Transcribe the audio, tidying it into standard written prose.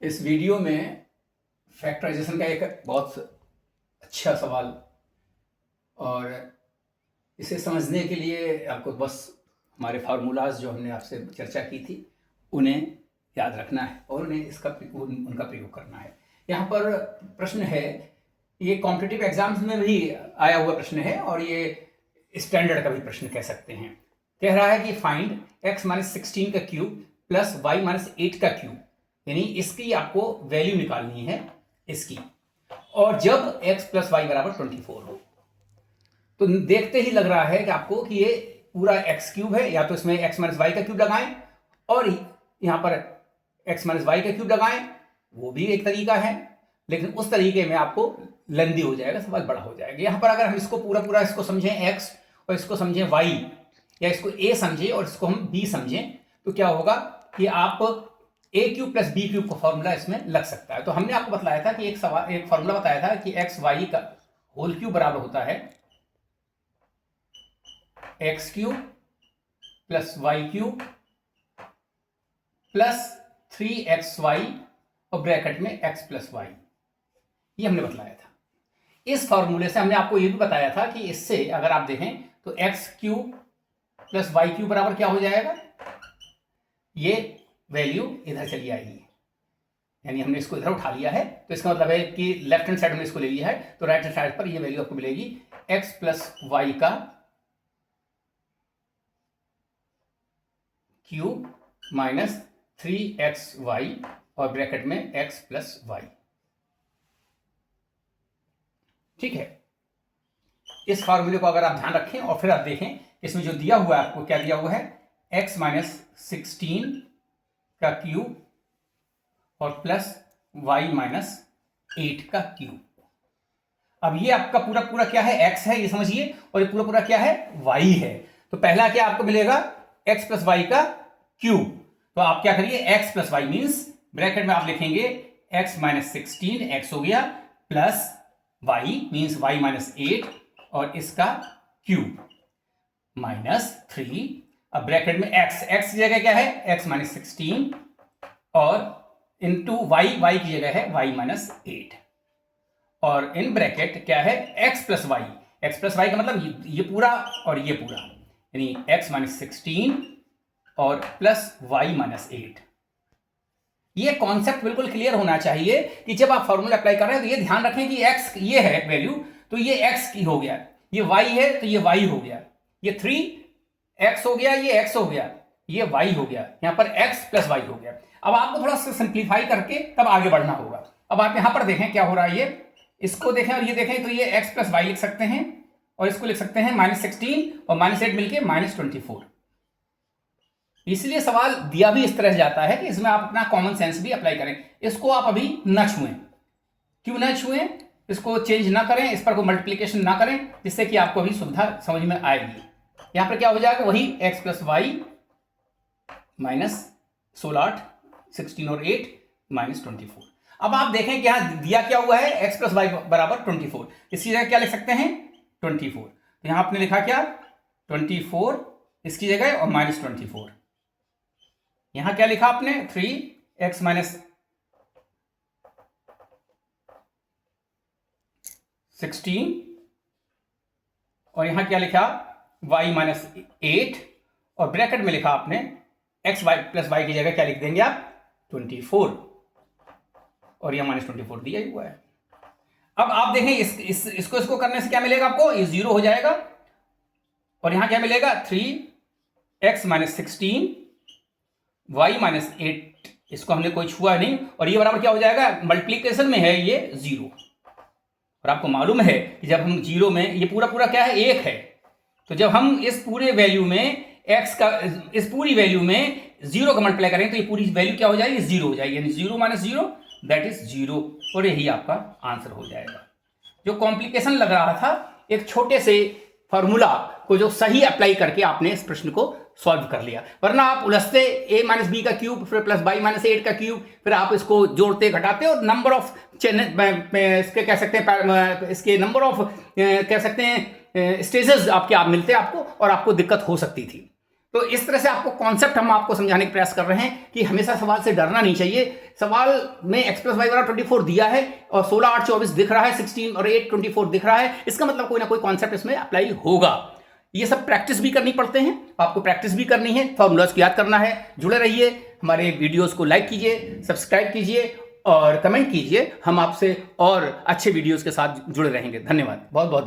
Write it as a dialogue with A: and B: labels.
A: इस वीडियो में फैक्टराइजेशन का एक बहुत अच्छा सवाल, और इसे समझने के लिए आपको बस हमारे फार्मूलाज जो हमने आपसे चर्चा की थी उन्हें याद रखना है और उनका प्रयोग करना है। यहाँ पर प्रश्न है, ये कॉम्पिटिटिव एग्जाम्स में भी आया हुआ प्रश्न है और ये स्टैंडर्ड का भी प्रश्न कह सकते हैं। कह रहा है कि फाइंड x - 16 का क्यूब प्लस y - 8 का क्यूब, यानी इसकी आपको वैल्यू निकालनी है इसकी, और जब x + y = 24 हो। तो देखते ही लग रहा है कि आपको कि ये पूरा x क्यूब है, या तो इसमें x - y का क्यूब लगाएं और यहां पर x - y का क्यूब लगाएं, वो भी एक तरीका है, लेकिन उस तरीके में आपको लेंदी हो जाएगा, सवाल बड़ा हो जाएगा। यहां पर अगर हम इसको पूरा इसको समझें x और इसको समझें y, या इसको a समझें और इसको हम b समझें, तो क्या होगा कि आप a³ + b³ का फॉर्मूला इसमें लग सकता है। तो हमने आपको बताया था कि एक फॉर्मूला बताया था कि xy का होल क्यूब बराबर होता है x³ + y³ + 3xy और ब्रैकेट में x + y, ये हमने बतलाया था। इस फॉर्मूले से हमने आपको ये भी बताया था कि इससे अगर आप देखें तो x³ + y³ बराबर क्या हो जाएगा, ये वैल्यू इधर चली आएगी, यानी हमने इसको इधर उठा लिया है, तो इसका मतलब है कि लेफ्ट हैंड साइड में इसको ले लिया है, तो राइट हैंड साइड पर ये वैल्यू आपको मिलेगी x + y का क्यूब माइनस 3xy और ब्रैकेट में x + y। ठीक है, इस फॉर्मूले को अगर आप ध्यान रखें और फिर आप देखें इसमें जो दिया हुआ है, आपको क्या दिया हुआ है, x - 16 का क्यूब और प्लस y - 8 का क्यूब। अब ये आपका पूरा क्या है, x है, ये समझिए, और ये पूरा क्या है, y है। तो पहला क्या आपको मिलेगा, x + y का क्यूब। तो आप क्या करिए, x + y मीन्स ब्रैकेट में आप लिखेंगे x - 16, x हो गया, प्लस y मीन्स y - 8 और इसका क्यूब माइनस 3, अब ब्रैकेट में x की जगह क्या है, x - 16 और इंटू y की जगह है y - 8, और इन ब्रैकेट क्या है, x + y। x + y का मतलब ये पूरा और ये पूरा, यानी x - 16 और प्लस y - 8। ये कॉन्सेप्ट बिल्कुल क्लियर होना चाहिए कि जब आप फॉर्मूला अप्लाई कर रहे हैं तो ये ध्यान रखें कि x ये है वैल्यू, तो ये x की हो गया, ये y है तो ये y हो गया, ये 3x हो गया, ये x हो गया, ये y हो गया, यहां पर x + y हो गया। अब आपको थोड़ा सा सिंप्लीफाई करके तब आगे बढ़ना होगा। अब आप यहां पर देखें क्या हो रहा है, ये इसको देखें और ये देखें, तो ये x + y लिख सकते हैं और इसको लिख सकते हैं -16 और -8 मिलके -24। इसलिए सवाल दिया भी इस तरह से जाता है कि इसमें आप अपना कॉमन सेंस भी अप्लाई करें। इसको आप अभी न छुएं। क्यों न छुएं, इसको चेंज ना करें, इस पर कोई मल्टीप्लिकेशन ना करें, जिससे कि आपको अभी सुविधा समझ में आएगी। यहां पर क्या हो जाएगा, वही x + y -16, 16 और 8 -24। अब आप देखें कि यहां दिया क्या हुआ है, x + y = 24। इसकी जगह क्या लिख सकते हैं, 24। तो यहां आपने लिखा क्या, 24 इसकी जगह और -24। यहां क्या लिखा आपने, 3x - 16 और यहां क्या लिखा, y - 8 और ब्रैकेट में लिखा आपने x + y की जगह क्या लिख देंगे आप, 24, और यह -24 दिया हुआ है। अब आप देखें इसको करने से क्या मिलेगा आपको, ये 0 हो जाएगा, और यहां क्या मिलेगा, 3x - 16 y - 8, इसको हमने कोई छुआ नहीं, और ये बराबर क्या हो जाएगा, मल्टीप्लीकेशन में है ये 0, और आपको मालूम है कि जब हम 0 में, ये पूरा क्या है, 1 है, तो जब हम इस पूरे वैल्यू में x का, इस पूरी वैल्यू में 0 का मल्टीप्लाई करें तो ये पूरी वैल्यू क्या हो जाएगी, 0 हो जाएगी, यानी 0 - 0 दैट इज 0, और यही आपका आंसर हो जाएगा। जो कॉम्प्लिकेशन लग रहा था, एक छोटे से फॉर्मूला को जो सही अप्लाई करके आपने इस प्रश्न को सॉल्व कर लिया, वरना आप उलझते a - b का क्यूब फिर प्लस y - 8 का क्यूब, फिर आप इसको जोड़ते घटाते और नंबर ऑफ इसके कह सकते हैं, इसके नंबर ऑफ कह सकते हैं स्टेजेस आप मिलते आपको, और आपको दिक्कत हो सकती थी। तो इस तरह से आपको कॉन्सेप्ट हम आपको समझाने का प्रयास कर रहे हैं कि हमेशा सवाल से डरना नहीं चाहिए। सवाल में x + y = 24 दिया है और 16 8 24 दिख रहा है, 16 और 8 24 दिख रहा है, इसका मतलब कोई ना कोई कॉन्सेप्ट इसमें अप्लाई होगा। ये सब प्रैक्टिस भी करनी पड़ते हैं, आपको प्रैक्टिस भी करनी है, फॉर्मूलाज को याद करना है। जुड़े रहिए, हमारे वीडियोस को लाइक कीजिए, सब्सक्राइब कीजिए और कमेंट कीजिए। हम आपसे और अच्छे वीडियोस के साथ जुड़े रहेंगे। धन्यवाद, बहुत बहुत।